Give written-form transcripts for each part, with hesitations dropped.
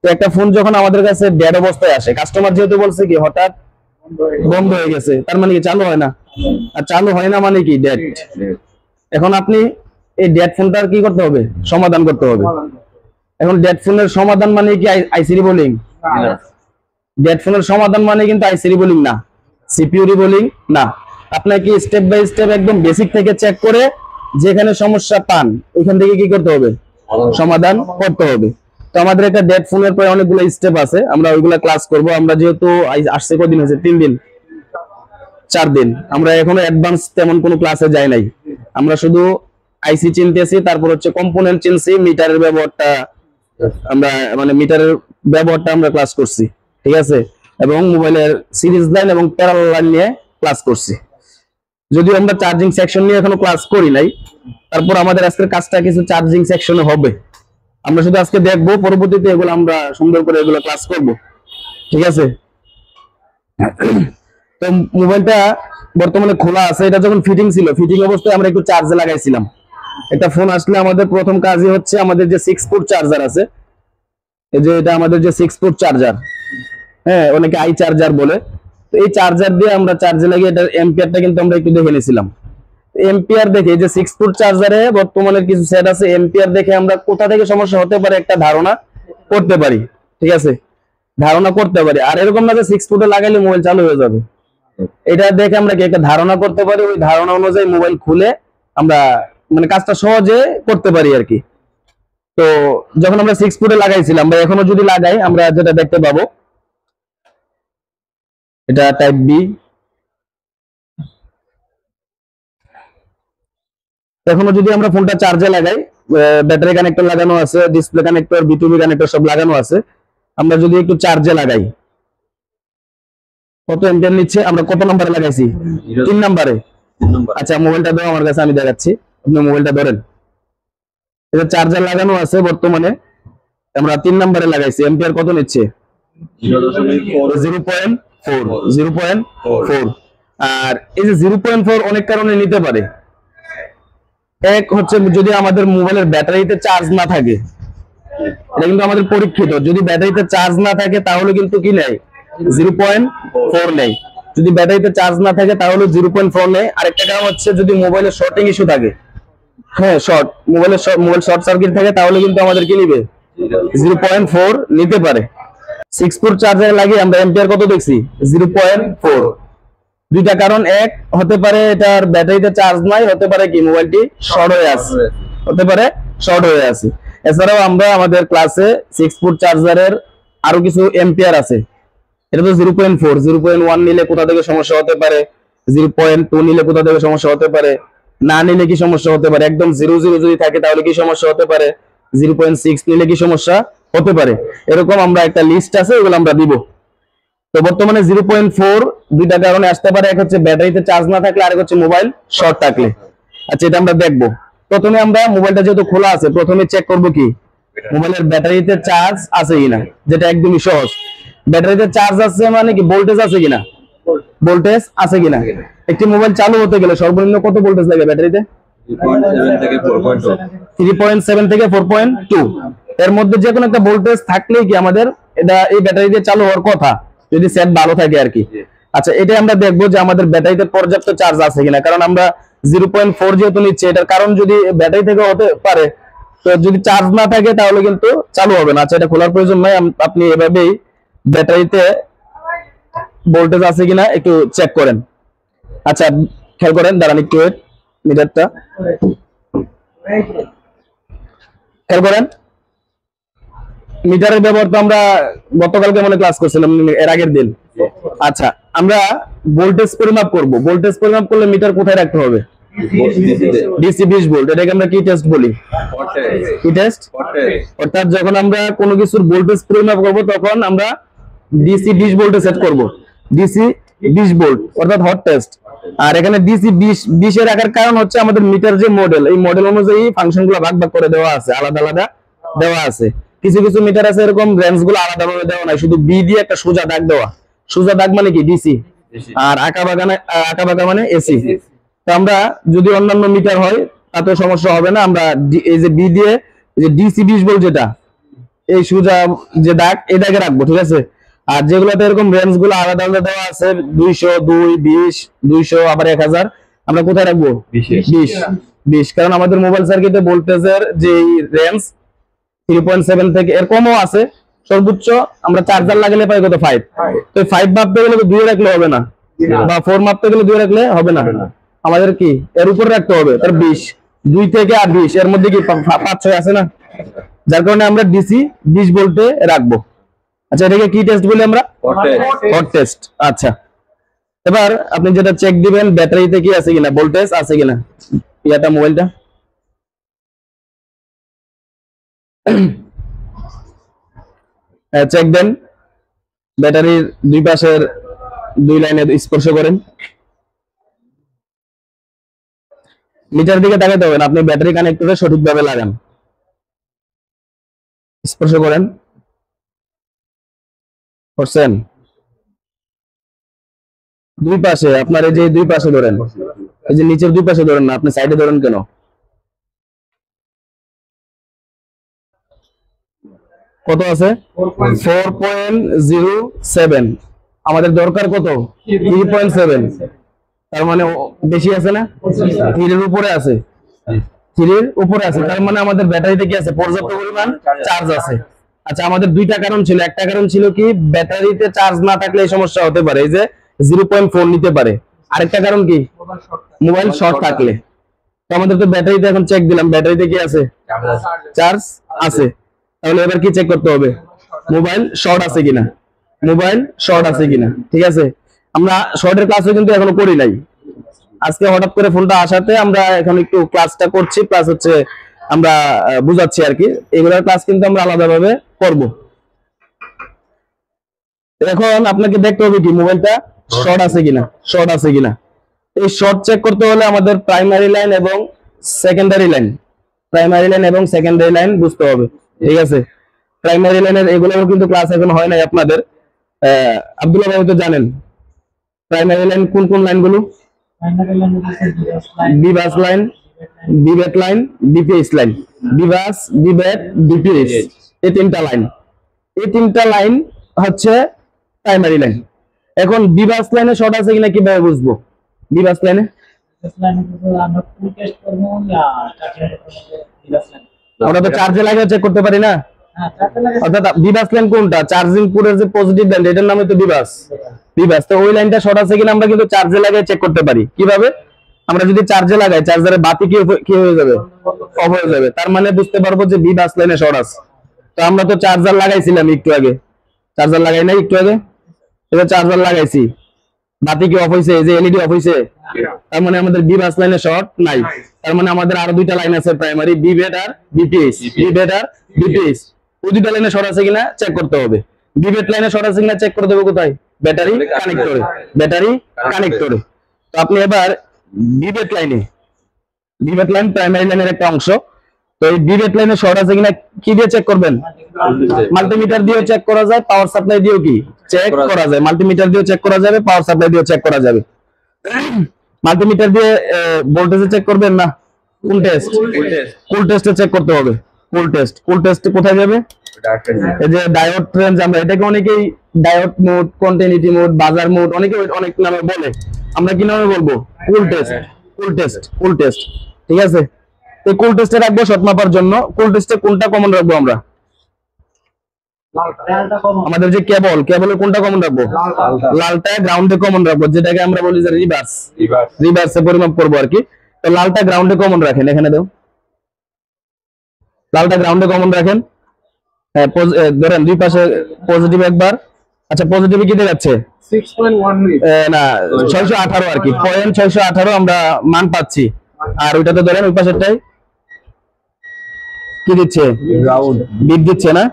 তো একটা ফোন যখন আমাদের কাছে ডেড অবস্থায় আসে, কাস্টমার যেহেতু বলছে কি হঠাৎ বন্ধ হয়ে গেছে, তার মানে কি চালু হয় না, আর চালু হয় না মানে কি ডেড। এখন আপনি এই ডেড ফোনটার কি করতে হবে, সমাধান করতে হবে। এখন ডেড ফোনের সমাধান মানে কি আইসি রিবোলিং? ডেড ফোনের সমাধান মানে কিন্তু আইসি রিবোলিং না, সিপিইউ রিবোলিং না। আপনাকে স্টেপ বাই স্টেপ একদম বেসিক থেকে চেক করে যেখানে সমস্যা পান ওইখান থেকে কি করতে হবে, সমাধান করতে হবে। তো আমাদের একটা ডেড ফোনের প্রায় অনেকগুলো স্টেপ আছে, আমরা ওইগুলা ক্লাস করব। আমরা যেহেতু আসছে কদিন হয়েছে, 3 দিন 4 দিন, আমরা এখনো অ্যাডভান্স তেমন কোনো ক্লাসে যাই নাই। আমরা শুধু আইসি চিনতেছি, তারপর হচ্ছে কম্পোনেন্ট চিনছি, মিটারের ব্যবহারটা আমরা মানে মিটারের ব্যবহারটা আমরা ক্লাস করছি, ঠিক আছে, এবং মোবাইলের সিরিজ লাইন এবং প্যারালাল লাইন নিয়ে ক্লাস করছি। যদিও আমরা চার্জিং সেকশন নিয়ে এখনো ক্লাস করি নাই, তারপর আমাদের আজকের কাজটা কিছু চার্জিং সেকশনে হবে। আমরা শুধু আজকে দেখবো, পরবর্তীতে এগুলো আমরা সুন্দর করে এগুলো ক্লাস করব, ঠিক আছে। তো মোবাইলটা বর্তমানে খোলা আছে, এটা যখন ফিটিং ছিল, ফিটিং অবস্থায় আমরা একটু চার্জে লাগাইছিলাম। একটা ফোন আসলে আমাদের প্রথম কাজই হচ্ছে আমাদের যে 6 ফুট চার্জার আছে, এই যে এটা আমাদের যে 6 ফুট চার্জার, হ্যাঁ, অনেকে আই চার্জার বলে। তো এই চার্জার দিয়ে আমরা চার্জে লাগিয়ে এটার এম্পিয়ারটা কিন্তু আমরা একটু দেখে নিয়েছিলাম। এম্পিয়ার দেখে, যে 6 ফুট চার্জারে বর্তমানের কিছু সেট আছে, এম্পিয়ার দেখে আমরা কোথা থেকে সমস্যা হতে পারে একটা ধারণা করতে পারি, ঠিক আছে, ধারণা করতে পারি। আর এরকম না যে 6 ফুটে লাগাইলে মোবাইল চালু হয়ে যাবে, এটা দেখে আমরা কি একটা ধারণা করতে পারি, ওই ধারণা অনুযায়ী মোবাইল খুলে আমরা মানে কাজটা সহজে করতে পারি আর কি। তো যখন আমরা 6 ফুটে লাগাইছিলাম বা এখনো যদি লাগাই, আমরা যেটা দেখতে পাবো, এটা টাইপ বি। এখনো যদি আমরা ফোনটা চার্জে লাগাই, ব্যাটারি কানেক্টর লাগানো আছে, ডিসপ্লে কানেক্টর, বিটুবি কানেক্টর সব লাগানো আছে। আমরা যদি একটু চার্জে লাগাই, কত এম্পিয়ার নিচ্ছে, আমরা কত নম্বরে লাগাইছি, 3 নম্বরে। আচ্ছা, মোবাইলটা দাও আমার কাছে, আমি দেখাচ্ছি, আপনি মোবাইলটা ধরেন। এটা চার্জার লাগানো আছে বর্তমানে, আমরা 3 নম্বরে লাগাইছি। এম্পিয়ার কত নিচ্ছে, 0.4। আর এই যে 0.4 অনেক কারণে নিতে পারে। এক হচ্ছে যদি আমাদের মোবাইলের ব্যাটারিতে চার্জ না থাকে, এটা কিন্তু আমাদের পরীক্ষিত, যদি ব্যাটারিতে চার্জ না থাকে তাহলে কিন্তু কি নেই, 0.4 নেই। যদি ব্যাটারিতে চার্জ না থাকে তাহলে 0.4 নেই। আরেকটা কারণ হচ্ছে যদি মোবাইলের শর্টিং ইস্যু থাকে, হ্যাঁ, মোবাইল শর্ট সার্কিট থাকে, তাহলে কিন্তু আমাদের কি নিবে, 0.4 নিতে পারে। 6 ফুট চার্জার লাগিয়ে আমরা এম্পিয়ার কত দেখছি, 0.4। দুইটা কারণ, এক হতে পারে এটার ব্যাটারিতে চার্জ নাই, হতে পারে কি মোবাইলটি শর্ট হয়ে আছে, হতে পারে শর্ট হয়ে আছে। এছাড়াও আমরা আমাদের ক্লাসে 6 ফুট চার্জারের আরো কিছু এম্পিয়ার আছে। এটা তো 0.4, 0.1 নিলে কোথা থেকে সমস্যা হতে পারে, 0.2 নিলে কোথা থেকে সমস্যা হতে পারে, না নিলে কি সমস্যা হতে পারে, একদম 0 যদি থাকে তাহলে কি সমস্যা হতে পারে, 0.6 নিলে কি সমস্যা হতে পারে, এরকম আমরা একটা লিস্ট আছে, ওগুলো আমরা দিব। তো বর্তমানে 0.4 দুইটা কারণে আসতে পারে, এক হচ্ছে ব্যাটারিতে চার্জ না থাকলে, আরেক হচ্ছে মোবাইল শর্ট থাকলে। আচ্ছা, এটা আমরা দেখবো। প্রথমে আমরা মোবাইলটা যেহেতু খোলা আছে, প্রথমে চেক করব কি মোবাইলের ব্যাটারিতে চার্জ আছে কিনা, যেটা একদমই সহজ। ব্যাটারিতে চার্জ আছে মানে কি ভোল্টেজ আছে কিনা, ভোল্টেজ আছে কিনা। একটি মোবাইল চালু হতে গেলে সর্বনিম্ন কত ভোল্টেজ লাগে ব্যাটারিতে, 3.7 থেকে 4.2, এর মধ্যে যে কোনো একটা ভোল্টেজ থাকলেই কি আমাদের এটা এই ব্যাটারি দিয়ে চালু হওয়ার কথা, যদি সেট ভালো থাকে আর কি। আচ্ছা, এটা আমরা দেখবো যে আমাদের ব্যাটারিতে পর্যাপ্ত চার্জ আছে কিনা, কারণ আমরা 0.4 যেহেতু নিচ্ছে, এটার কারণ যদি ব্যাটারি থেকে হতে পারে, তো যদি চার্জ না থাকে তাহলে কিন্তু চালু হবে না। আচ্ছা, এটা খোলার প্রয়োজন নাই, আপনি এভাবেই ব্যাটারিতে ভোল্টেজ আছে কিনা একটু চেক করেন। আচ্ছা, খেয়াল করেন, দাঁড়ান একটু, মিটারটা খেয়াল করেন। মিটারের ব্যবহার তো আমরা গতকালকে মনে ক্লাস করছিলাম, এর আগের দিন। আচ্ছা, আমরা ভোল্টেজ পরিমাপ করব। ভোল্টেজ পরিমাপ করলে মিটার কোথায় রাখতে হবে, ডিসি 20 ভোল্ট। এটাকে আমরা কি টেস্ট বলি, কি টেস্ট। অর্থাৎ যখন আমরা কোনো কিছুর ভোল্টেজ পরিমাপ করব, তখন আমরা ডিসি 20 ভোল্টে সেট করব, ডিসি 20 ভোল্ট, অর্থাৎ হট টেস্ট। আর এখানে ডিসি 20 এর রাখার কারণ হচ্ছে আমাদের মিটার যে মডেল, এই মডেল অনুযায়ী ফাংশনগুলো ভাগ ভাগ করে দেওয়া আছে, আলাদা আলাদা দেওয়া আছে। কিছু কিছু মিটার আছে এরকম রেঞ্জ গুলো আলাদা ভাবে দেওয়া নাই, শুধু বি দিয়ে একটা সোজা দাগ দেওয়া। সোজা দাগ মানে কি ডিসি, আর আঁকা বাঁকা মানে এসি। তো আমরা যদি অন্যান্য মিটার হয় তাতে সমস্যা হবে না, আমরা এই যে বি দিয়ে, এই যে ডিসি 20 ভোল্ট যেটা, এই সোজা যে দাগ এই দাগে রাখবো, ঠিক আছে। আর যেগুলোতে এরকম রেঞ্জ গুলো আলাদা আলাদা দেওয়া আছে 200, 2, 20, 200 আবার 1000, আমরা কোথায় রাখবো? 20 কারণ আমাদের মোবাইল সার্কিটে ভোল্টেজের যে রেঞ্জ 3.7 থেকে এর কমও আছে, সর্বোচ্চ আমরা চার্জার লাগালে পাই কত? 5। তো 5 মাপতে গেলে তো 2 রাখলে হবে না, বা 4 মাপতে গেলে 2 রাখলে হবে না, আমাদের কি এর উপরে রাখতে হবে। তার 20, 2 থেকে আর 20 এর মধ্যে কি 5-6 আছে না, যার কারণে আমরা ডিসি 20 ভোল্টে রাখবো। আচ্ছা, এটাকে কি টেস্ট বলি আমরা? Hot test. আচ্ছা, এবার আপনি যেটা চেক দিবেন ব্যাটারিতে কি আছে কিনা, ভোল্টেজ আছে কিনা, ইয়াটা মোবাইলটা চেক দেন। ব্যাটারির দুই পাশের 2 লাইনে স্পর্শ করেন, মিটার দিকে তাকাতে হবে না, আপনি ব্যাটারি কানেক্টরে সঠিকভাবে লাগান। স্পর্শ করেন, করছেন? দুই পাশে আপনার এই যে দুই পাশে ধরেন, এই যে নিচের দুই পাশে ধরেন না, আপনি সাইডে ধরেন কেন? কত আছে? 4.07। আমাদের দরকার কত? 3.7। তার মানে বেশি আছে না? 3 এর উপরে আছে, 3 এর উপরে আছে, তার মানে আমাদের ব্যাটারিতে কি আছে? পর্যাপ্ত পরিমাণ চার্জ আছে। আচ্ছা, আমাদের দুইটা কারণ ছিল। একটা কারণ ছিল কি, ব্যাটারিতে চার্জ না থাকলে এই সমস্যা হতে পারে, এই যে 0.4 নিতে পারে। আরেকটা কারণ কি, মোবাইল শর্ট থাকলে। তো আমাদের তো ব্যাটারিতে এখন চেক দিলাম, ব্যাটারিতে কি আছে? চার্জ আছে। তাহলে এবার কি চেক করতে হবে? মোবাইল শর্ট আছে কিনা, মোবাইল শর্ট আছে কিনা, ঠিক আছে। আমরা শর্টের ক্লাসও কিন্তু এখনো করি নাই, আজকে হঠাৎ করে ফোনটা আসাতে আমরা এখন একটু ক্লাসটা করছি, প্লাস হচ্ছে আমরা বুঝাচ্ছি আর কি। এগুলোর ক্লাস কিন্তু আমরা আলাদাভাবে করব। এখন আপনাকে দেখতে হবে কি মোবাইলটা শর্ট আছে কিনা, শর্ট আছে কিনা। এই শর্ট চেক করতে হলে আমাদের প্রাইমারি লাইন এবং সেকেন্ডারি লাইন, প্রাইমারি লাইন এবং সেকেন্ডারি লাইন বুঝতে হবে, ঠিক আছে। প্রাইমারি লাইনের এগুলোর কিন্তু ক্লাস এখন হয় নাই আপনাদের। আব্দুল্লাহ ভাই তো জানেন প্রাইমারি লাইন কোন কোন লাইনগুলো? বিবাস লাইন, বিবেট লাইন, বিপিএস লাইন। বিবাস, বিবেট, বিপিএস, এই তিনটা লাইন, এই তিনটা লাইন হচ্ছে প্রাইমারি লাইন। এখন বিবাস লাইনে শর্ট আছে কিনা কিভাবে বুঝবো? বিবাস লাইনে আমরা তো চার্জে লাগিয়ে চেক করতে পারি না, অর্থাৎ বিবাস লাইন কোনটা? চার্জিং পোর্টের যে পজিটিভ লাইন, এটার নাম তো বিবাস। বিবাস, তো ওই লাইনটা শর্ট আছে কিনা আমরা কিন্তু চার্জে লাগিয়ে চেক করতে পারি। কিভাবে? আমরা যদি চার্জে লাগাই, চার্জারের বাতি কি হয়ে যাবে? অফ হয়ে যাবে। তার মানে বুঝতে পারবো যে বিবাস লাইনে শর্ট আছে। তো আমরা তো চার্জার লাগাইছিলাম একটু আগে, চার্জার লাগাই নাই একটু আগে, এবার চার্জার লাগাইছি, বাতি কি অফ হয়েছে? এই যে এলইডি অফ হয়েছে, তার মানে আমাদের বিবাস লাইনে শর্ট নাই। তার মানে আমাদের আরো দুইটা লাইন আছে প্রাইমারি, বিবেট আর বিপিএস, বিবেট আর বিপিএস। ওই দুইটা লাইনে শর্ট আছে কিনা চেক করতে হবে। বিবেট লাইনে শর্ট আছে কিনা চেক করে দেবো কোথায়? ব্যাটারি কানেক্টরে, ব্যাটারি কানেক্টরে। তো আপনি এবার বিবেট লাইনে, বিবেট লাইন প্রাইমারি লাইনের একটা অংশ, তো এই বিবেট লাইনে শর্ট আছে কিনা কি দিয়ে চেক করবেন? মাল্টিমিটার দিয়ে চেক করা যায়, পাওয়ার সাপ্লাই দিয়েও কি চেক করা যায়। মাল্টিমিটার দিয়ে চেক করা যাবে, পাওয়ার সাপ্লাই দিয়ে চেক করা যাবে। মাল্টিমিটার দিয়ে ভোল্টেজ চেক করবেন না, কোন টেস্ট? কুল টেস্টে চেক করতে হবে। কুল টেস্ট, কুল টেস্ট কোথায় যাবে? এই যে ডায়োড রেঞ্জ, আমরা এটাকে অনেকেই ডায়োড মোড, কন্টিনিউটি মোড, বাজার মোড, অনেকে অনেক নামে বলে, আমরা কি নামে বলবো? কুল টেস্ট, কুল টেস্ট, কুল টেস্ট, ঠিক আছে। এই কুল টেস্টে রাখবো শর্ট মাপার জন্য। কুল টেস্টে কোনটা কমন রাখবো আমরা? আমাদের যে কেবল, কেবলের কোনটা কমন রাখবো? লালটা গ্রাউন্ডে কমন রাখবো, যেটাকে আমরা বলি যে রিভার্স, রিভার্সে পরিমাপ করবো আর কি। তো লালটা গ্রাউন্ডে কমন রাখেন, এখানে দাও, লালটা গ্রাউন্ডে কমন রাখেন। হ্যাঁ, ধরেন দুই পাশে পজিটিভ একবার। আচ্ছা, পজিটিভ কি দেখাচ্ছে? 6.1 না 618 আর কি, 618 আমরা মান পাচ্ছি। আর ওইটাতে ধরেন ওই পাশেরটাই কি দিচ্ছে? বিপ দিচ্ছে না?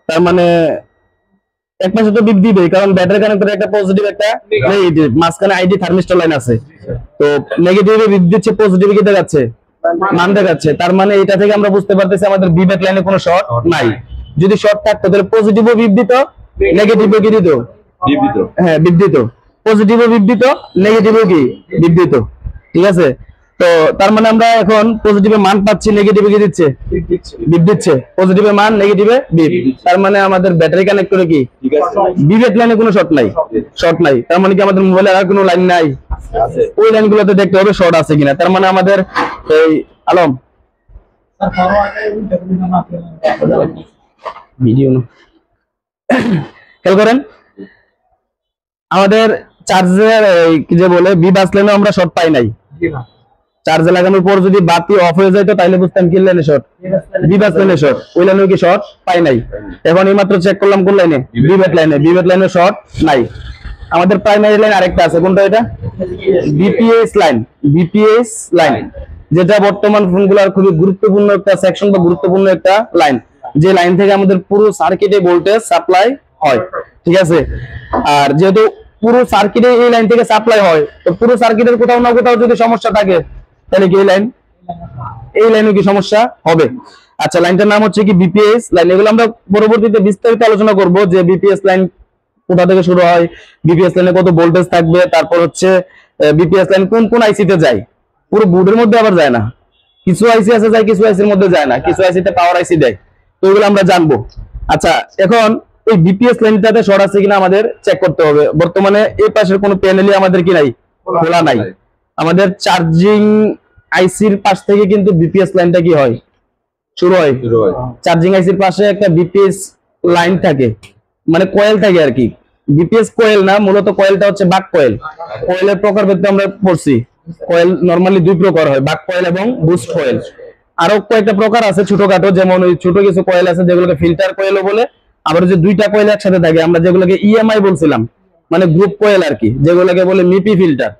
তার মানে এক পাশে তো বিপ দিবে, কারণ ব্যাটারি কানেক্টরে একটা পজিটিভ একটা নেগেটিভ, মাঝখানে আইডি থার্মিস্টর লাইন আছে। তো নেগেটিভে বিপ দিচ্ছে, পজিটিভে কি দেখাচ্ছে? মান দেখাচ্ছে। তার মানে এটা থেকে আমরা বুঝতে পারতেছি আমাদের বিবেট লাইনে কোনো শর্ট নাই। যদি শর্ট থাকতো তাহলে পজিটিভও বিপ দিত, নেগেটিভও কি দিত? বিপ দিত। হ্যাঁ, বিপ দিত। পজিটিভও বিপ দিত, নেগেটিভও কি বিপ দিত, ঠিক আছে। তো তার মানে আমরা এখন পজিটিভে মান পাচ্ছি, নেগেটিভে কি দিচ্ছে? বিপ দিচ্ছে। পজিটিভে মান, নেগেটিভে বিপ। তার মানে আমাদের ব্যাটারি কানেক্টরে কি বিপের লাইনে কোনো শর্ট নাই, শর্ট নাই। তার মানে কি আমাদের মোবাইলে আর কোনো লাইন নাই? ওই লাইনগুলোতে দেখতে হবে শর্ট আছে কিনা। তার মানে আমাদের এই আলম ভিডিও না খেয়াল করেন, আমাদের চার্জের কি যে বলে বি বাস লাইনে আমরা শর্ট পাই নাই। চার্জে লাগানোর পর যদি বাতি অফ হয়ে যায় তো তাইলে বুঝতাম কি লাইনে শর্ট, বি বাস লাইনে শর্ট। ওই লাইনে কি শর্ট পাই নাই। এখন এই মাত্র চেক করলাম কোন লাইনে, বিবেট লাইনে। বিবেট লাইনে শর্ট নাই। আমাদের প্রাইমারি লাইন আরেকটা আছে, কোনটা এটা? BPS line. বিপিএস লাইন যেটা বর্তমান ফোনগুলোর খুবই গুরুত্বপূর্ণ একটা সেকশন বা গুরুত্বপূর্ণ একটা লাইন, যে লাইন থেকে আমাদের পুরো সার্কিটে ভোল্টেজ সাপ্লাই হয়। ঠিক আছে, আর যেহেতু পুরো সার্কিটে এই লাইন থেকে সাপ্লাই হয়, তো পুরো সার্কিটের কোথাও না কোথাও যদি সমস্যা থাকে তাহলে কি এই লাইনে কি সমস্যা হবে। আচ্ছা, লাইনটার নাম হচ্ছে কি বিপিএস লাইন। এগুলো আমরা পরবর্তীতে বিস্তারিত আলোচনা করব যে বিপিএস লাইন কোথা থেকে শুরু হয়, বিপিএস লাইনে কত ভোল্টেজ থাকবে, তারপর হচ্ছে বিপিএস লাইন কোন কোন আইসিতে যায়। পুরো বোর্ডের মধ্যে আবার যায় না, কিছু আইসি আছে যায়, কিছু আইসির মধ্যে যায় না, কিছু আইসিতে পাওয়ার আইসি দেয়। তো এগুলো আমরা জানবো। আচ্ছা, এখন এই বিপিএস লাইনটাতে শর্ট আছে কিনা আমাদের চেক করতে হবে। বর্তমানে এই পাশের কোনো প্যানেলই আমাদের কি নাই, খোলা নাই। আমাদের চার্জিং আইসির পাশ থেকে কিন্তু বিপিএস লাইনটা কি হয়, শুরু হয়। চার্জিং আইসির পাশে একটা বিপিএস লাইন থাকে, মানে কয়েল থাকে আর কি। বিপিএস কয়েল না, মূলত কয়েলটা হচ্ছে বাক কয়েল। কয়েলের প্রকারভেদ আমরা পড়ছি। কয়েল নরমালি দুই প্রকার হয়, বাক কয়েল এবং বুস্ট কয়েল। আরো কয়েকটা প্রকার আছে ছোটখাটো, যেমন ওই ছোট কিছু কয়েল আছে যেগুলোকে ফিল্টার কয়েলও বলে। আবার যে দুইটা কয়েল একসাথে থাকে আমরা যেগুলোকে ইএমআই বলছিলাম, মানে গ্রুপ কয়েল আর কি, যেগুলোকে বলে মিপি ফিল্টার।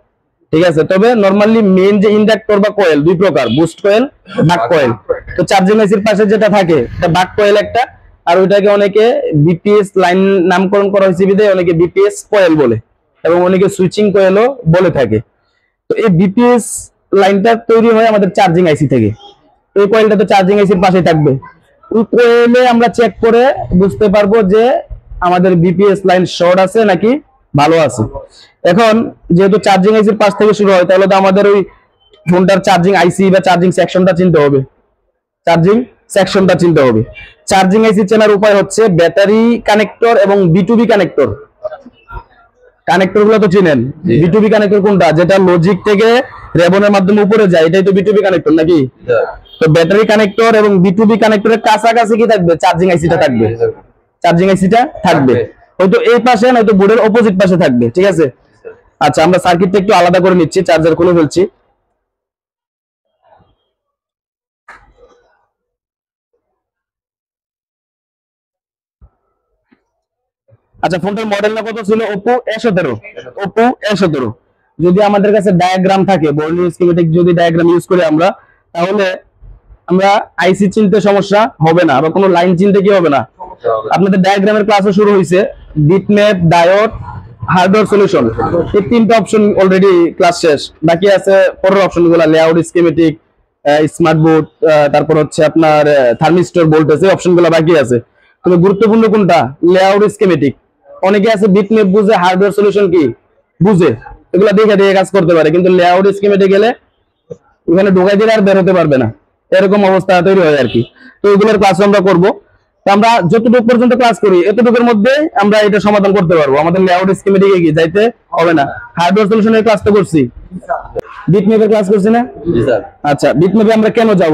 ঠিক আছে, তবে নরমালি মেইন যে ইন্ডাক্টর বা কয়েল দুই প্রকার, বুস্ট কয়েল, বাক কয়েল। তো চার্জিং আইসির পাশে যেটা থাকে এটা বাক কয়েল একটা, আর ওইটাকে অনেকে বিপিএস লাইন নামকরণ করা হয়েছে বিধায় অনেকে বিপিএস কয়েল বলে, এবং অনেকে সুইচিং কয়েলও বলে থাকে। তো এই বিপিএস লাইনটা তৈরি হয় আমাদের চার্জিং আইসি থেকে। এই কয়েলটা তো চার্জিং আইসির পাশে থাকবে। ওই কয়েলে আমরা চেক করে বুঝতে পারবো যে আমাদের বিপিএস লাইন শর্ট আছে নাকি ভালো আছে। এখন যেহেতু চার্জিং আইসির পাশ থেকে শুরু হয়, তাহলে তো আমাদের ওই ফোনটার চার্জিং আইসি বা চার্জিং সেকশনটা চিনতে হবে। চার্জিং সেকশনটা চিনতে হবে। চার্জিং আইসি চেনার উপায় হচ্ছে ব্যাটারি কানেক্টর এবং বিটুবি কানেক্টর। কানেক্টর গুলো তো চিনেন। বিটুবি কানেক্টর কোনটা, যেটা লজিক থেকে রেবনের মাধ্যমে উপরে যায়, এটাই তো বিটুবি কানেক্টর নাকি? তো ব্যাটারি কানেক্টর এবং বিটুবি কানেক্টরের কাছাকাছি কি থাকবে, চার্জিং আইসিটা থাকবে। চার্জিং আইসিটা থাকবে হয়তো এই পাশে, নয়তো বোর্ডের অপোজিট পাশে থাকবে। ঠিক আছে, আচ্ছা আমরা সার্কিটটা একটু আলাদা করে নিচ্ছি, চার্জার খুলে ফেলছি। আচ্ছা, ফোনটার মডেলটা কত ছিল? Oppo A17। Oppo A17। যদি আমাদের কাছে ডায়াগ্রাম থাকে, বর্নিং স্কিমেটিক যদি ডায়াগ্রাম ইউজ করি আমরা, তাহলে আমরা আইসি চিনতে সমস্যা হবে না, বা কোনো লাইন চিনতে কি হবে না। আপনাদের ডায়াগ্রামের ক্লাসও শুরু হয়েছে, বিটম্যাপ, ডায়োড, হার্ডওয়্যার সলিউশন, এই তিনটা অপশন অলরেডি ক্লাস শেষ। বাকি আছে পরের অপশনগুলো, লেআউট স্কিমেটিক, স্মার্ট বোর্ড, তারপর হচ্ছে আপনার থার্মিস্টর, ভোল্টেজ, এই অপশনগুলো বাকি আছে। তবে গুরুত্বপূর্ণ কোনটা, লেআউট স্কিমেটিক। অনেকে আছে বিটম্যাপ বুঝে, হার্ডওয়্যার সলিউশন কি বুঝে, এগুলো দেখে দেখে কাজ করতে পারে, কিন্তু লেআউট স্কিমেটিক গেলে ওখানে ঢোকাই দিলে আর বের হতে পারবে না, এরকম অবস্থা তৈরি হয় আর কি। তো এগুলোর ক্লাস আমরা করবো। তো আমরা যতটুকু পর্যন্ত ক্লাস করি এতটুকুর মধ্যে আমরা এটা সমাধান করতে পারবো, আমাদের লেআউট স্কিমেটিকে কি যাইতে হবে না। হার্ডওয়্যার সলিউশনের ক্লাস তো করছি, বিটম্যাপের ক্লাস করছি না? আচ্ছা, বিটম্যাপে আমরা কেন যাব?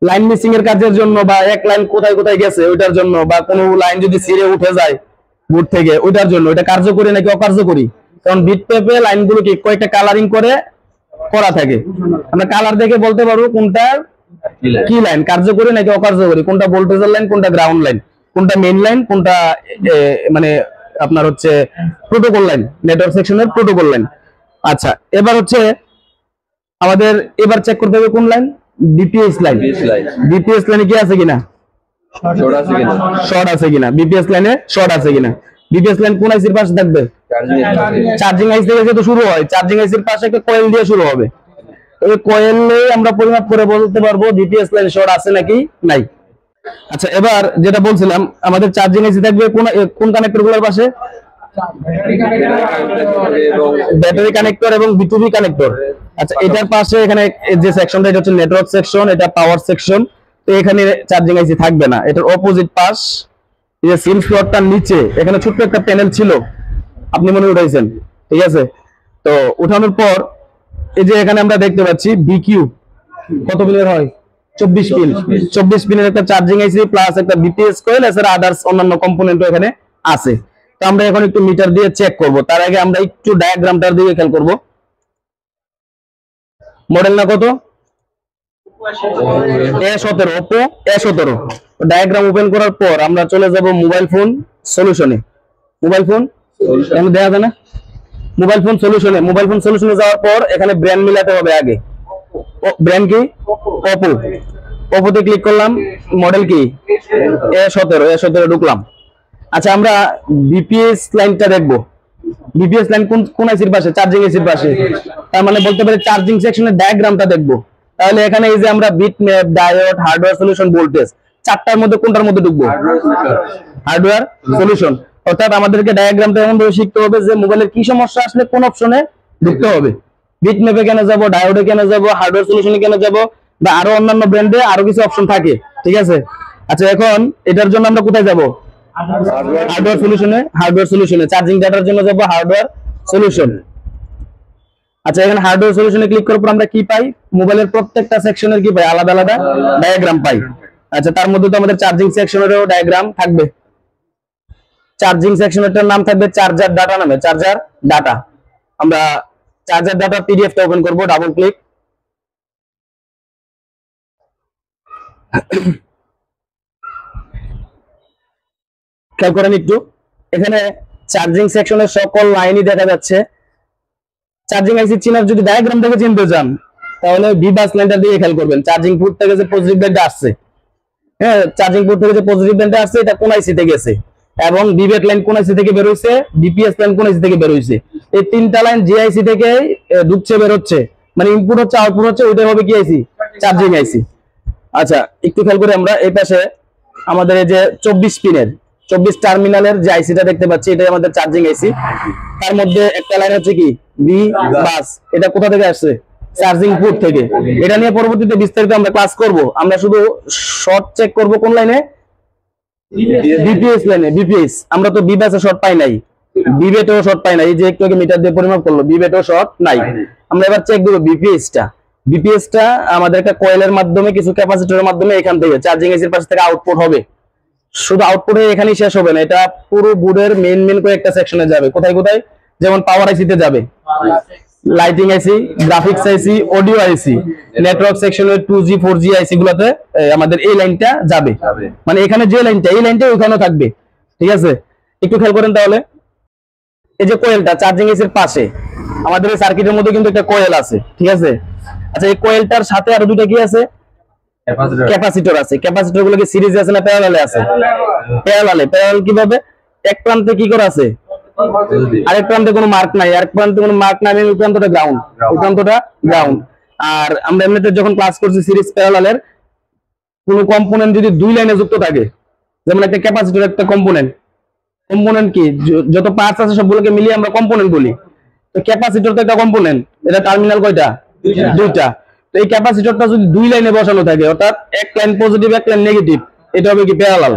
লাইন মিসিং এর কাজের জন্য, বা এক লাইন কোথায় কোথায় গেছে ওইটার জন্য, বা কোনো লাইন যদি ছিঁড়ে উঠে যায় বোর্ড থেকে ওইটার জন্য। এটা কার্যকরী নাকি অকার্যকরী? কারণ বিটম্যাপে লাইনগুলো কি কয়েকটা কালারিং করে করা থাকে, আমরা কালার দেখে বলতে পারবো কোনটা কি লাইন, কার্যকরী নাকি অকার্যকরী, কোনটা ভোল্টেজের লাইন, কোনটা গ্রাউন্ড লাইন, কোনটা মেইন লাইন, কোনটা মানে আপনার হচ্ছে প্রোটোকল লাইন, নেটওয়ার্ক সেকশনের প্রোটোকল লাইন। আচ্ছা, এবার হচ্ছে আমাদের এবার চেক করতে হবে কোন লাইন, বিপিএস লাইন। বিপিএস লাইনে কি আছে কিনা, শর্ট আছে কিনা, বিপিএস লাইনে শর্ট আছে কিনা। বিপিএস লাইন কোন আইসির পাশে থাকবে, চার্জিং আইসি থেকে যেহেতু শুরু হয়, চার্জিং আইসির পাশে একটা কয়েল দিয়ে শুরু হবে। ওই কয়েলে আমরা পরিমাপ করে বলতে পারবো বিপিএস লাইন শর্ট আছে নাকি নাই। আচ্ছা, এবার যেটা বলছিলাম, আমাদের চার্জিং আইসি থাকবে কোন কানেক্টর গুলোর পাশে, ব্যাটারি কানেক্টর এবং বিটুবি কানেক্টর। আচ্ছা, এটার পাশে এখানে যে সেকশনটা, এটা হচ্ছে নেটওয়ার্ক সেকশন, এটা পাওয়ার সেকশন। তো এখানে চার্জিং আইসি থাকবে না, এটার অপোজিট পাশ এই যে সিম স্লটটার নিচে এখানে ছোট্ট একটা প্যানেল ছিল, আপনি মনে উঠাইছেন, ঠিক আছে। তো উঠানোর পর এই যে এখানে আমরা দেখতে পাচ্ছি বিকিউ কত পিনের হয়, 24 পিন। 24 পিনের একটা চার্জিং আইসি প্লাস একটা বিপিএস কয়েল, এছাড়া আদার্স অন্যান্য কম্পোনেন্টও এখানে আছে। তো আমরা এখন একটু মিটার দিয়ে চেক করব, তার আগে আমরা একটু ডায়াগ্রামটার দিকে খেয়াল করব। মডেল না কত, A17, Oppo A17। Diagram open করার পর আমরা চলে যাব মোবাইল ফোন সলিউশনে। মোবাইল ফোন এখানে দেখা যায় না, মোবাইল ফোন সলিউশনে। মোবাইল ফোন সলিউশনে যাওয়ার পর এখানে ব্র্যান্ড মিলাতে হবে আগে। ব্র্যান্ড কি, Oppo। Oppo-তে ক্লিক করলাম, মডেল কি A17 ঢুকলাম। আচ্ছা, আমরা বিপিএস লাইনটা দেখবো। বিপিএস লাইন কোন আইসির পাশে, চার্জিং আইসির পাশে। তার মানে বলতে পারি চার্জিং সেকশনের ডায়াগ্রামটা দেখবো। তাহলে এখানে এই যে আমরা bit map, diode, hardware solution, voltage, চারটার মধ্যে কোনটার মধ্যে ঢুকবো, হার্ডওয়্যার সলিউশন। অর্থাৎ আমাদেরকে ডায়াগ্রামটা এমন ভাবে শিখতে হবে যে মোবাইলের কি সমস্যা আসলে কোন অপশনে ঢুকতে হবে। বিট ম্যাপে কেন যাব, ডায়োডে কেন যাব, হার্ডওয়্যার সলিউশনে কেন যাব, বা আরো অন্যান্য ব্র্যান্ডে আরো কিছু অপশন থাকে, ঠিক আছে। আচ্ছা, এখন এটার জন্য আমরা কোথায় যাব, হার্ডওয়্যার সলিউশনে। হার্ডওয়্যার সলিউশনে চার্জিং ডাটার জন্য যাব হার্ডওয়্যার সলিউশন। আচ্ছা, এখানে হার্ডওয়্যার সলিউশনে ক্লিক করার পর আমরা কি পাই, মোবাইলের প্রত্যেকটা সেকশনের কি পাই, আলাদা আলাদা ডায়াগ্রাম পাই। আচ্ছা, তার মধ্যে তো আমাদের চার্জিং সেকশনেরও ডায়াগ্রাম থাকবে। চার্জিং সেকশনেরটার নাম থাকবে চার্জার ডাটা নামে, চার্জার ডাটা। আমরা চার্জার ডাটা পিডিএফটা ওপেন করব, ডাবল ক্লিক। খেয়াল করেন একটু, এখানে চার্জিং সেকশনের সকল লাইনই দেখা যাচ্ছে। চার্জিং আইসি চিনার যদি ডায়াগ্রাম থেকে চিনতে চান তাহলে বি বাস লাইনটা দিয়ে খেয়াল করবেন। চার্জিং পোর্ট থেকে যে পজিটিভ লাইনটা আসছে, হ্যাঁ, চার্জিং পোর্ট থেকে যে পজিটিভ লাইনটা আসছে এটা কোন আইসি থেকে গেছে, এবং বিবেট লাইন কোন আইসি থেকে বের হইছে, বিপিএস লাইন কোন আইসি থেকে বের হইছে। এই তিনটা লাইন যে আইসি থেকে ঢুকছে বের হচ্ছে, মানে ইনপুট হচ্ছে আউটপুট হচ্ছে, ওইটাই হবে কি আইসি, চার্জিং আইসি। আচ্ছা, একটু খেয়াল করে আমরা এই পাশে আমাদের এই যে 24 পিনের 24 টার্মিনালের যে আইসিটা দেখতে পাচ্ছি, এটাই আমাদের চার্জিং আইসি। তার মধ্যে একটা লাইন হচ্ছে কি বি বাস, এটা কোথা থেকে আসছে, চার্জিং পোর্ট থেকে। এটা নিয়ে পরবর্তীতে বিস্তারিত আমরা ক্লাস করব। আমরা শুধু শর্ট চেক করব কোন লাইনে, বিপিএস লাইনে। বিপিএস আমরা তো বি বাসে শর্ট পাই নাই, বিবেটেও শর্ট পাই নাই। এই যে একটু আগে মিটার দিয়ে পরিমাপ করলো, বিবেটেও শর্ট নাই। আমরা এবার চেক দেব বিপিএসটা। বিপিএসটা আমাদের একটা কয়েলের মাধ্যমে, কিছু ক্যাপাসিটরের মাধ্যমে এখান থেকে চার্জিং এসির পাশ থেকে আউটপুট হবে। শুধু আউটপুটে এখানেই শেষ হবে না, এটা পুরো বোর্ডের মেইন কয়েকটা সেকশনে যাবে। কোথায় কোথায়, যেমন পাওয়ার আইসিতে যাবে, লাইটিং আইসি, গ্রাফিক্স আইসি, অডিও আইসি, নেটওয়ার্ক সেকশনের 2G 4G আইসি গুলোতে আমাদের এই লাইনটা যাবে। মানে এখানে যে লাইনটা, এই লাইনটা ওখানেও থাকবে, ঠিক আছে। একটু খেয়াল করেন তাহলে, এই যে কোয়েলটা চার্জিং এসির পাশে, আমাদের এই সার্কিটের মধ্যে কিন্তু একটা কোয়েল আছে, ঠিক আছে। আচ্ছা, এই কোয়েলটার সাথে আরো দুটো কি আছে, ক্যাপাসিটর আছে। ক্যাপাসিটর গুলো কি সিরিজে আছে না প্যারালালে আছে, প্যারালালে। প্যারালাল কিভাবে, এক প্রান্তে কি করে আছে, আরেক প্রান্তে কোনো মার্ক নাই, আরেক প্রান্তে কোনো মার্ক নাই, ওই প্রান্তটা গ্রাউন্ড, ওই প্রান্তটা গ্রাউন্ড। আর আমরা এমনিতে যখন ক্লাস করছি সিরিজ প্যারালালের, কোন কম্পোনেন্ট যদি দুই লাইনে যুক্ত থাকে, যেমন একটা ক্যাপাসিটর একটা কম্পোনেন্ট, কম্পোনেন্ট কি যত পার্টস আছে সবগুলোকে মিলিয়ে আমরা কম্পোনেন্ট বলি। তো ক্যাপাসিটর তো একটা কম্পোনেন্ট, এটা টার্মিনাল কয়টা, দুইটা। তো এই ক্যাপাসিটরটা যদি দুই লাইনে বসানো থাকে, অর্থাৎ এক লাইন পজিটিভ এক লাইন নেগেটিভ, এটা হবে কি প্যারালাল।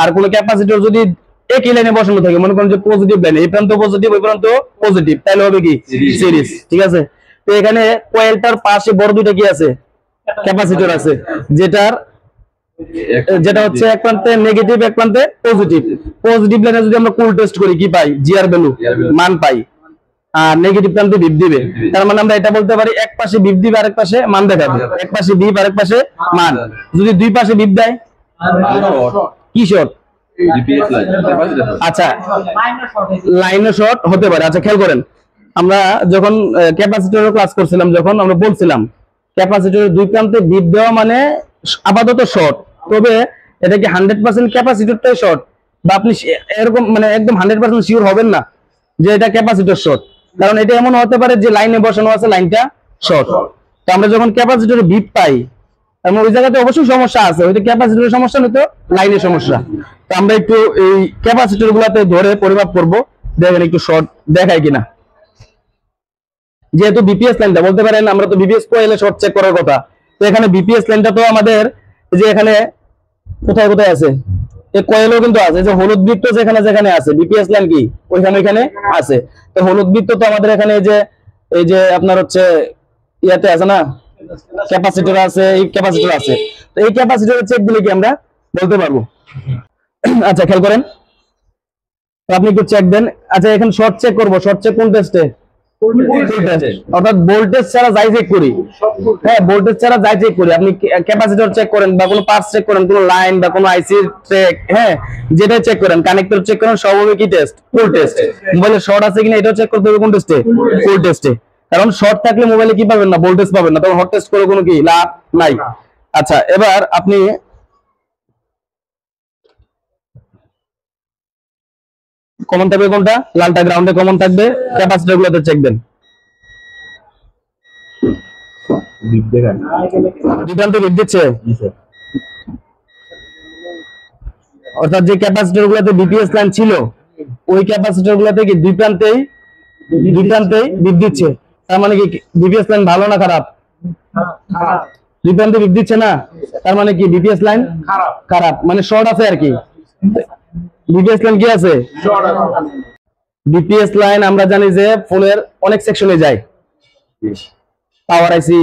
আর কোন ক্যাপাসিটর যদি একই লাইনে বসানো থাকে, মনে করেন যে পজিটিভ লাইনে, এই প্রান্ত পজিটিভ ওই প্রান্ত পজিটিভ, তাহলে হবে কি সিরিজ, ঠিক আছে। তো এখানে কয়েলটার পাশে বড় দুইটা কি আছে, ক্যাপাসিটর আছে, যেটা হচ্ছে এক প্রান্তে নেগেটিভ এক প্রান্তে পজিটিভ। পজিটিভ লাইনে যদি আমরা কুল টেস্ট করি কি পাই, জিআর ভ্যালু মান পাই, আর নেগেটিভ প্রান্তে বিপ দিবে। তার মানে আমরা এটা বলতে পারি এক পাশে বিপ দিবে আরেক পাশে মান দেখাবে, এক পাশে বিপ আরেক পাশে মান। যদি দুই পাশে বিপ দেয় কি শর্ট, আচ্ছা লাইনও শর্ট হতে পারে। আচ্ছা, খেয়াল করেন, আমরা যখন ক্যাপাসিটরের ক্লাস করছিলাম, যখন আমরা বলছিলাম ক্যাপাসিটরের দুই প্রান্তে বিপ দেওয়া মানে আপাতত শর্ট, তবে এটা কি 100% ক্যাপাসিটরটাই শর্ট, বা আপনি এরকম মানে একদম 100% শিওর হবেন না যে এটা ক্যাপাসিটর শর্ট, কারণ এটা এমন হতে পারে যে লাইনে বসানো আছে লাইনটা শর্ট। তো আমরা যখন ক্যাপাসিটরে বিপ পাই, এবং ওই জায়গাতে অবশ্যই সমস্যা আছে, হয়তো ক্যাপাসিটরের সমস্যা নয়তো লাইনের সমস্যা। তো আমরা একটু এই ক্যাপাসিটর গুলাতে ধরে পরিমাপ করব দেখেন একটু শর্ট দেখায় কিনা। যেহেতু বিপিএস লাইনটা বলতে পারেন আমরা তো বিপিএস কয়েলে শর্ট চেক করার কথা, তো এখানে বিপিএস লাইনটা তো আমাদের যে এখানে কোথায় কোথায় আছে, এই কয়েলও কিন্তু আছে, যে হলুদ বৃত্ত যেখানে যেখানে আছে বিপিএস লাইন কি ওইখানে ওইখানে আছে। তো হলুদ বৃত্ত তো আমাদের এখানে এই যে আপনার হচ্ছে ইয়াতে আছে না, ক্যাপাসিটর আছে, এই ক্যাপাসিটর আছে। তো এই ক্যাপাসিটর চেক দিলে কি আমরা বলতে পারবো। আচ্ছা খেয়াল করেন, তো আপনি একটু চেক দেন। আচ্ছা এখানে শর্ট চেক করবো, শর্ট চেক কোন টেস্টে, অর্থাৎ ভোল্টেজ ছাড়া যাই চেক করি, হ্যাঁ ভোল্টেজ ছাড়া যাই চেক করি, আপনি ক্যাপাসিটর চেক করেন বা কোনো পার্টস চেক করেন, কোনো লাইন বা কোনো আইসি চেক, হ্যাঁ যেটা চেক করেন, কানেক্টর চেক করেন, সব হবে কি টেস্ট, ফুল টেস্ট। মোবাইলে শর্ট আছে কিনা এটাও চেক করতে হবে কোন টেস্টে, ফুল টেস্টে। কারণ শর্ট থাকলে মোবাইলে কি পাবেন না, ভোল্টেজ পাবেন না, তখন হট টেস্ট করে কোনো কি লাভ নাই। আচ্ছা এবার আপনি কমন থাকবে কোনটা, লালটা গ্রাউন্ডে কমন থাকবে, ক্যাপাসিটর গুলোতে চেক দেন। বিভ্রান্তি দিচ্ছে, অর্থাৎ যে ক্যাপাসিটর গুলোতে বিপিএস লাইন ছিল ওই ক্যাপাসিটর গুলোতে কি দুই প্রান্তেই বিপ দিচ্ছে। তার মানে কি বিপিএস লাইন ভালো না খারাপ, দুই প্রান্তে বিপ দিচ্ছে না, তার মানে কি বিপিএস লাইন খারাপ, মানে শর্ট আছে আর কি। বিপিএস লাইন কি আছে, বিপিএস লাইন আমরা জানি যে ফোনের অনেক সেকশনে যায়, পাওয়ার আইসি,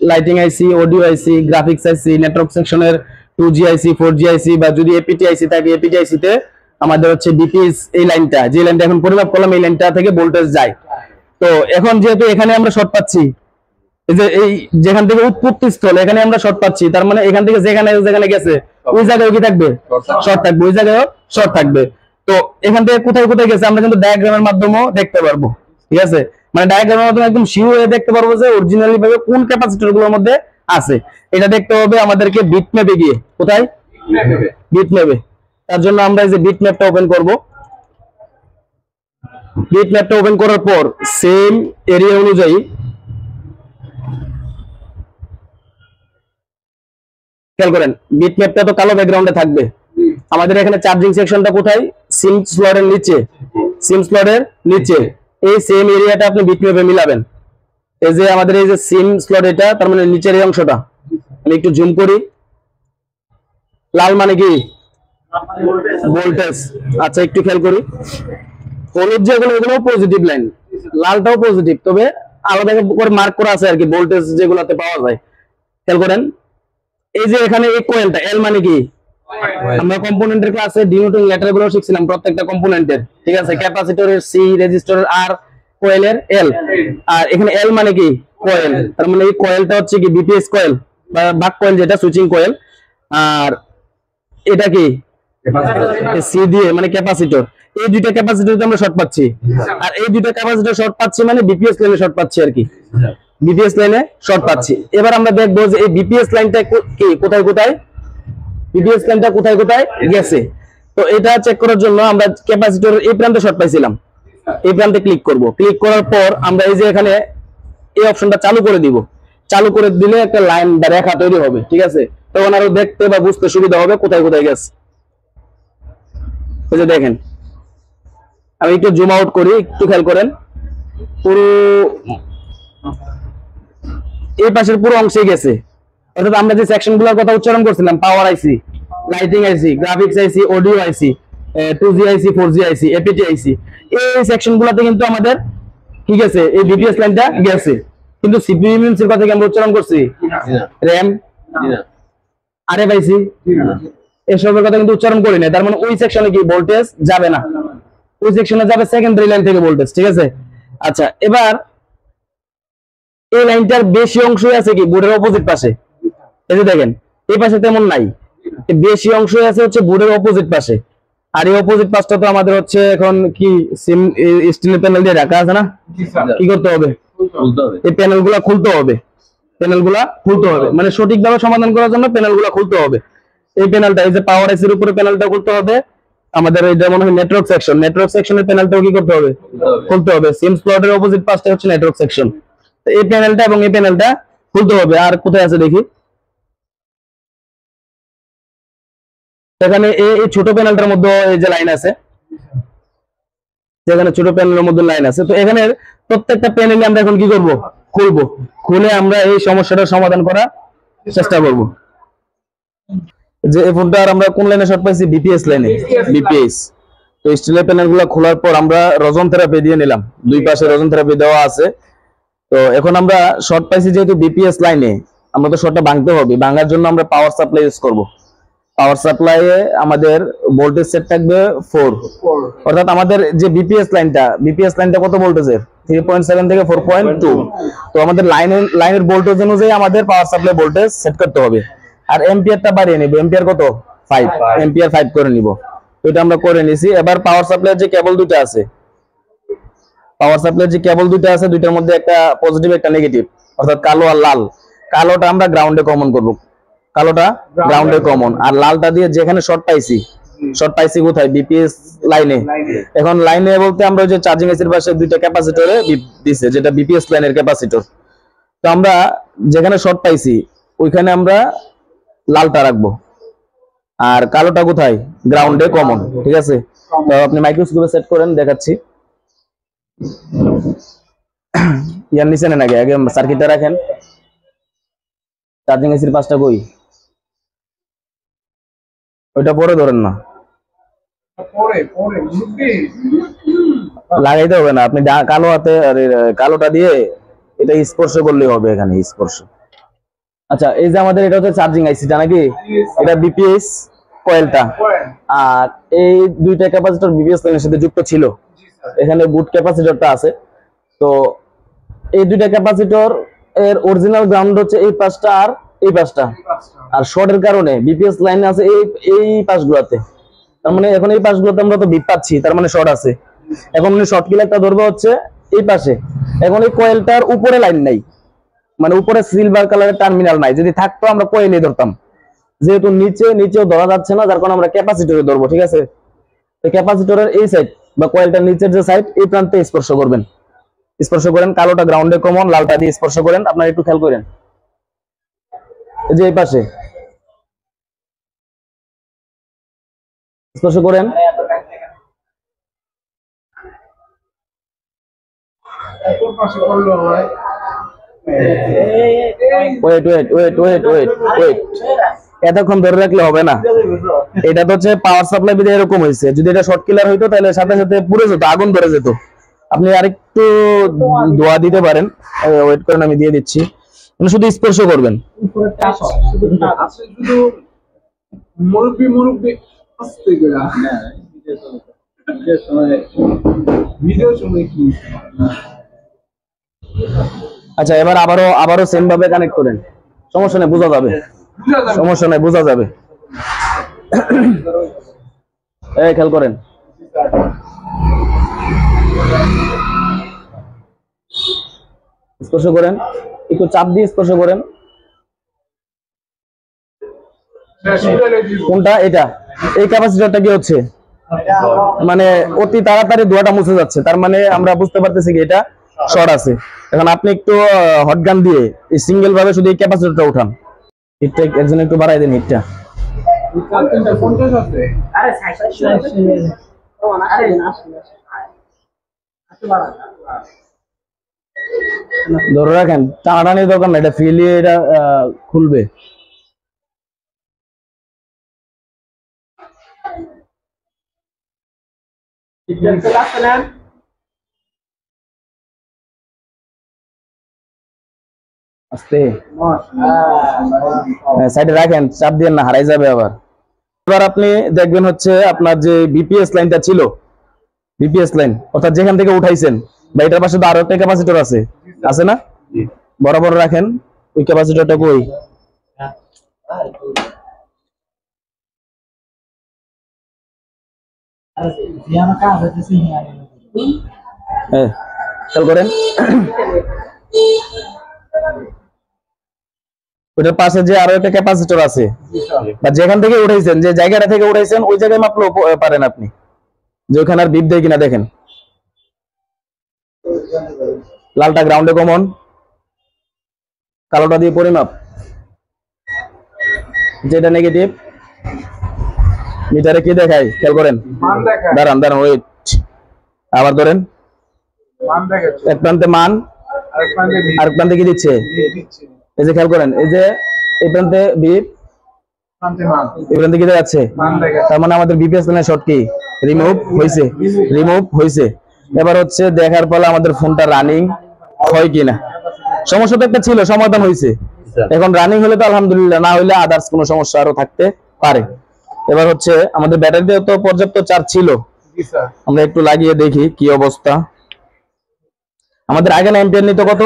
লাইটিং আইসি, অডিও আইসি, গ্রাফিক্স আইসি, নেটওয়ার্ক সেকশনের 2G আইসি, 4G আইসি বা যদি এপিটি আইসি থাকে এপিটি আইসি তে আমাদের হচ্ছে বিপিএস এই লাইনটা, যে লাইনটা এখন পরিমাপ করলাম এই লাইনটা থেকে ভোল্টেজ যায়। তো এখন যেহেতু এখানে আমরা শর্ট পাচ্ছি, এই যে এই যেখান থেকে উৎপত্তি স্থল এখানে আমরা শর্ট পাচ্ছি, তার মানে এখান থেকে যেখানে যেখানে গেছে ওই জায়গায় কি থাকবে, শর্ট থাকবে, ওই জায়গায় শর্ট থাকবে। তো এখান থেকে কোথায় কোথায় গেছে আমরা কিন্তু ডায়াগ্রামের মাধ্যমেও দেখতে পারবো, ঠিক আছে, মানে ডায়াগ্রামের মাধ্যমে একদম শিওর হয়ে দেখতে পারবো যে অরিজিনালি ভাবে কোন ক্যাপাসিটর গুলোর মধ্যে আছে। এটা দেখতে হবে আমাদেরকে বিটম্যাপে গিয়ে, কোথায়, বিটম্যাপে। তার জন্য আমরা এই যে বিটম্যাপটা ওপেন করব, বিটম্যাপটা ওপেন করার পর সেম এরিয়া অনুযায়ী খেয়াল করেন, বিটম্যাপটা তো কালো ব্যাকগ্রাউন্ডে থাকবে, আমাদের এখানে চার্জিং সেকশনটা কোথায়, সিম স্লটের নিচে, সিম স্লটের নিচে এই সেম এরিয়াটা আপনি বিটম্যাপে মিলাবেন। এই যে আমাদের এই যে সিম স্লট এটা, তার মানে নিচের এই অংশটা আমি একটু জুম করি, লাল মানে কি ভোল্টেজ। আচ্ছা একটু খেয়াল করি, হলুদ যেগুলো এগুলো পজিটিভ লাইন, লালটাও পজিটিভ, তবে আলাদা করে মার্ক করা আছে আর কি ভোল্টেজ যেগুলোতে পাওয়া যায়। খেয়াল করেন এই যে এখানে এই কোয়েলটা এল মানে কি, আমরা কম্পোনেন্টের ক্লাসে ডিনোটিং লেটার গুলো শিখছিলাম প্রত্যেকটা কম্পোনেন্টের, ঠিক আছে, ক্যাপাসিটরের সি, রেজিস্টরের আর, কোয়েলের এল। আর এখানে এল মানে কি কোয়েল, তার মানে এই কোয়েলটা হচ্ছে কি বিপিএস কোয়েল বা বাক কোয়েল যেটা সুইচিং কোয়েল, আর এটা কি সি দিয়ে মানে ক্যাপাসিটর। এই দুইটা ক্যাপাসিটর আমরা শর্ট পাচ্ছি, আর এই দুইটা ক্যাপাসিটর শর্ট পাচ্ছি মানে বিপিএস লাইনে শর্ট পাচ্ছি আর কি, বিপিএস লাইনে শর্ট পাচ্ছি। এবার আমরা দেখবো যে এই বিপিএস লাইনটা কি কোথায় কোথায়, বিপিএস লাইনটা কোথায় কোথায় গেছে। তো এটা চেক করার জন্য আমরা ক্যাপাসিটরের এই প্রান্তে শর্ট পাইছিলাম, এই প্রান্তে ক্লিক করব, ক্লিক করার পর আমরা এই যে এখানে এই অপশনটা চালু করে দিব, চালু করে দিলে একটা লাইন বা রেখা তৈরি হবে, ঠিক আছে, তখন আরো দেখতে বা বুঝতে সুবিধা হবে কোথায় কোথায় গেছে। এই যে দেখেন আমি একটু জুম আউট করি, একটু খেয়াল করেন, পুরো এই পাশের পুরো অংশে গেছে, অর্থাৎ আমরা যে সেকশন গুলোর কথা উচ্চারণ করছিলাম, পাওয়ার আইসি, লাইটিং আইসি, গ্রাফিক্স আইসি, অডিও আইসি, 2G আইসি, 4G আইসি, এপিটি আইসি, এই সেকশন গুলাতে কিন্তু আমাদের কি গেছে, এই বিপিএস লাইনটা গেছে। কিন্তু সিপিইউ ইউনিটের কথা কি আমরা উচ্চারণ করছি, র‍্যাম, আরএফ আইসি, এসবের কথা কিন্তু উচ্চারণ করি না, তার মানে ওই সেকশনে কি ভোল্টেজ যাবে না, ওই সেকশনে যাবে সেকেন্ডারি লাইন থেকে ভোল্টেজ, ঠিক আছে। আচ্ছা এবার এই লাইনটার বেশি অংশই আছে কি বোর্ডের অপোজিট পাশে, এই যে দেখেন এই পাশে তেমন নাই, বেশি অংশই আছে হচ্ছে বোর্ডের অপোজিট পাশে। আর এই অপোজিট পাশটা তো আমাদের হচ্ছে এখন কি সিম স্টিলের প্যানেল দিয়ে রাখা আছে না, কি করতে হবে, এই প্যানেলগুলো খুলতে হবে, প্যানেলগুলো খুলতে হবে, মানে সঠিকভাবে সমাধান করার জন্য প্যানেলগুলো খুলতে হবে। এই প্যানেলটা এই যে পাওয়ার আইসির উপরে প্যানেলটা খুলতে হবে, আমাদের এই যেমন নেটওয়ার্ক সেকশন, নেটওয়ার্ক সেকশনের প্যানেলটাও কি করতে হবে, খুলতে হবে। সিম স্লটের অপোজিট পাশটা হচ্ছে নেটওয়ার্ক সেকশন, এই প্যানেলটা এবং এই প্যানেলটা খুলতে হবে। আর কোথায় আছে দেখি, এখানে এই ছোট প্যানেলটার মধ্যে এই যে লাইন আছে, যেখানে ছোট প্যানেলের মধ্যে লাইন আছে। তো এখানে প্রত্যেকটা প্যানেলে আমরা এখন কি করব, খুলবো, খুলে আমরা এই সমস্যাটার সমাধান করার চেষ্টা করব। যে এই ফোনটার আমরা কোন লাইনে শর্ট পাইছি, বিপিএস লাইনে, বিপিএস। তো স্টিলের প্যানেল গুলো খোলার পর আমরা রজন থেরাপি দিয়ে নিলাম, দুই পাশে রজন থেরাপি দেওয়া আছে। তো এখন আমরা শর্ট পাইছি যেহেতু বিপিএস লাইনে, আমরা তো শর্টটা ভাঙতে হবে, ভাঙার জন্য আমরা পাওয়ার সাপ্লাই ইউজ করব। পাওয়ার সাপ্লাইয়ে আমাদের ভোল্টেজ সেট থাকবে 4, অর্থাৎ আমাদের যে বিপিএস লাইনটা কত ভোল্টেজের, 3.7 থেকে 4.2। তো আমাদের লাইনের ভোল্টেজ অনুযায়ী আমাদের পাওয়ার সাপ্লাই ভোল্টেজ সেট করতে হবে। আর এম্পিয়ারটা বাড়িয়ে নিব, এম্পিয়ার কত, 5 এম্পিয়ার 5 করে নিব। তো এটা আমরা করে নিছি। এবার পাওয়ার সাপ্লাইয়ের যে কেবল দুটো আছে, দুইটার মধ্যে একটা পজিটিভ একটা নেগেটিভ, অর্থাৎ কালো আর লাল। কালোটা আমরা গ্রাউন্ডে কমন করব, কালোটা গ্রাউন্ডে কমন। আর লালটা দিয়ে যেখানে শর্ট পাইছি কোথায়, বিপিএস লাইনে। এখন লাইনে বলতে আমরা ওই যে চার্জিং এসির পাশে দুইটা ক্যাপাসিটরে দিছে, যেটা বিপিএস লাইনের ক্যাপাসিটর। তো আমরা যেখানে শর্ট পাইছি ওইখানে আমরা লালটা রাখবো, আর কালোটা কোথায়, গ্রাউন্ডে কমন। ঠিক আছে, তো আপনি মাইক্রোস্কোপে সেট করেন, দেখাচ্ছি। ইয়ার নিচে নেন, আগে সার্কিটটা রাখেন। চার্জিং এসির পাশটা কই, ওইটা পরে ধরেন না, লাগাইতে হবে না, আপনি কালো হাতে কালোটা দিয়ে এটা স্পর্শ করলেই হবে, এখানে স্পর্শ। আচ্ছা, এই যে আমাদের এটা হচ্ছে চার্জিং আইসিটা নাকি, এটা বিপিএস কয়েলটা, আর এই দুইটা ক্যাপাসিটর বিপিএস লাইনের সাথে যুক্ত ছিল। এখানে বুট ক্যাপাসিটরটা আছে। তো এই দুইটা ক্যাপাসিটর এর অরিজিনাল গ্রাউন্ড হচ্ছে এই পাশটা আর এই পাশটা, আর শর্টের কারণে বিপিএস লাইন আছে এই পাশগুলোতে। তার মানে এখন এই পাশগুলোতে আমরা তো বিপ পাচ্ছি, তার মানে শর্ট আছে। এখন উনি শর্ট কিলারটা ধরবে হচ্ছে এই পাশে। এখন এই কয়েলটার উপরে লাইন নাই, মানে উপরে সিলভার কালারের টার্মিনাল নাই। যদি থাকতো আমরা কয়েলে ধরতাম, যেহেতু নিচেও ধরা যাচ্ছে না, যার কারণে আমরা ক্যাপাসিটরে ধরবো। ঠিক আছে, তো ক্যাপাসিটরের এই সাইড বা কয়েলটার নিচের যে সাইড, এই প্রান্তে স্পর্শ করেন। কালোটা গ্রাউন্ডে কমন, লালটা দিয়ে স্পর্শ করেন। আপনারা একটু খেয়াল করেন, এই যে এই পাশে স্পর্শ করেন। ওয়েট, এতক্ষণ ধরে রাখলে হবে না। এটা তো হচ্ছে পাওয়ার সাপ্লাই বিধি এরকম হয়েছে। যদি এটা শর্ট কিলার হইতো তাহলে সাথে সাথে পুড়ে যেত, আগুন ধরে যেত। আপনি আরেকটু ধোয়া দিতে পারেন, ওয়েট করেন, আমি দিয়ে দিচ্ছি। শুধু স্পর্শ করবেন। আচ্ছা, এবার আবারও সেম ভাবে কানেক্ট করেন, সমস্যা নেই, বোঝা যাবে। এই খেয়াল করেন, স্পর্শ করেন, একটু চাপ দিয়ে স্পর্শ করেন। কোনটা, এটা এই ক্যাপাসিটরটা কি হচ্ছে, মানে অতি তাড়াতাড়ি ধোঁয়াটা মুছে যাচ্ছে, তার মানে আমরা বুঝতে পারতেছি কি এটা শর্ট আছে। এখন আপনি একটু হট গান দিয়ে এই সিঙ্গেল ভাবে শুধু এই ক্যাপাসিটরটা উঠান। হিটটা একজন একটু বাড়াই দেন, হিটটা। ধরে রাখেন, টানাটানির দরকার না, এটা ফ্রিলি এটা খুলবে। আস্তে সাইডে রাখেন, চাপ দিয়ে না, হারাই যাবে আবার। এবার আপনি দেখবেন হচ্ছে আপনার যে বিপিএস লাইনটা ছিল, বিপিএস লাইন অর্থাৎ যেখান থেকে উঠাইছেন, বা এটার পাশে তো আরো একটা ক্যাপাসিটর আছে না, বরাবর রাখেন। ওই ক্যাপাসিটরটা কই, খেয়াল করেন। ওটার পাশে যে আরো একটা ক্যাপাসিটর আছে, বা যেখান থেকে উঠাইছেন, যে জায়গাটা থেকে উঠাইছেন ওই জায়গায় মাপলেও পারেন আপনি, যে ওখানে আর বিপ দেয় কিনা দেখেন। লালটা গ্রাউন্ডে কমন, কালোটা দিয়ে পরিমাপ, যেটা নেগেটিভ। মিটারে কি দেখায় খেয়াল করেন, দাঁড়ান ওয়েট। আবার ধরেন মান দেখাচ্ছে, এক প্রান্তে মান আরেক প্রান্তে বি আর প্রান্তে কি দিচ্ছে, দিচ্ছে, এই যে খেয়াল করেন, এই যে এই প্রান্তে বি, প্রান্তে মান, এই প্রান্তে কি দেখাচ্ছে, মান দেখাচ্ছে। তার মানে আমাদের বিপিএস লাইনের শর্ট কি রিমুভ হয়েছে। এবার হচ্ছে দেখার ফলে আমাদের ফোনটা রানিং হয় কিনা, সমস্যা তো একটা ছিল, সমাধান হয়েছে। এখন রানিং হলে তো আলহামদুলিল্লাহ, না হলে আদার্স কোনো সমস্যা আরো থাকতে পারে। এবার হচ্ছে আমাদের ব্যাটারিতে তো পর্যাপ্ত চার্জ ছিল, জি স্যার। আমরা একটু লাগিয়ে দেখি কি অবস্থা। আমাদের আগে না এম্পিয়ার নিত কত,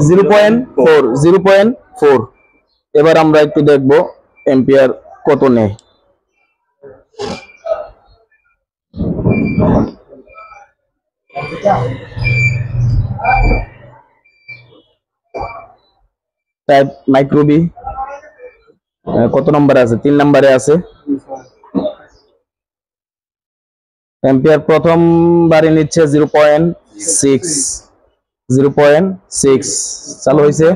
0.4। এবার আমরা একটু দেখবো এম্পিয়ার কত নেয়। টাইপ মাইক্রোবি কত নম্বরে আছে, 3 নম্বরে আছে। এম্পিয়ার প্রথমবারে নিচ্ছে 0.6 চালু হয়েছে,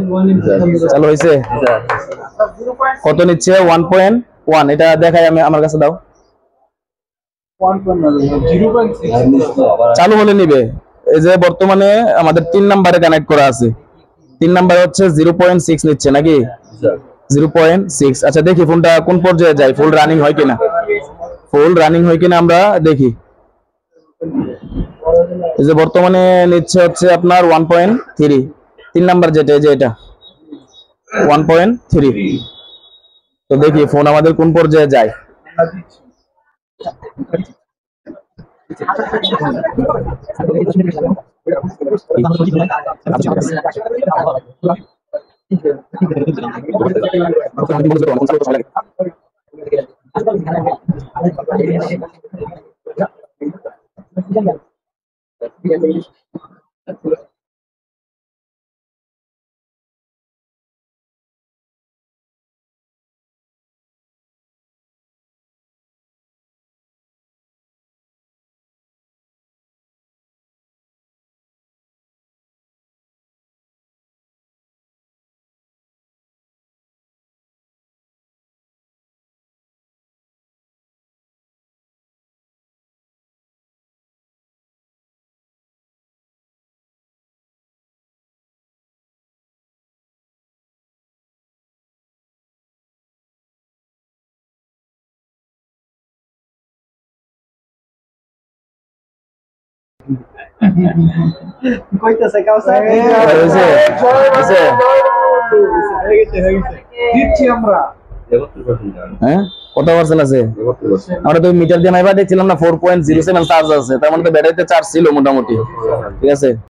কত নিচ্ছে 1.1। এটা দেখাই আমি, আমার কাছে দাও, 0.6 চালু হলে নিবে। এই যে বর্তমানে আমাদের 3 নম্বরে কানেক্ট করা আছে, 3 নম্বরে হচ্ছে 0.6 নিচ্ছে নাকি, 0.6। আচ্ছা দেখি ফোনটা কোন পর্যায়ে যায়, ফুল রানিং হয় কিনা আমরা দেখি। এই যে বর্তমানে নিচ্ছে হচ্ছে আপনার 1.3, 3 নাম্বার যেটা, এই যে এটা 1.3। তো দেখি ফোন আমাদের কোন পর্যায়ে যায়। কইতাছে কাউসার দিচ্ছি আমরা। হ্যাঁ কত পার্সেন্ট আছে, আমরা তো মিটার দিয়ে নাইবা দেখছিলাম না 4.07 চার্জ আছে, তার মানে তো ব্যাটারিতে চার্জ ছিল মোটামুটি, ঠিক আছে।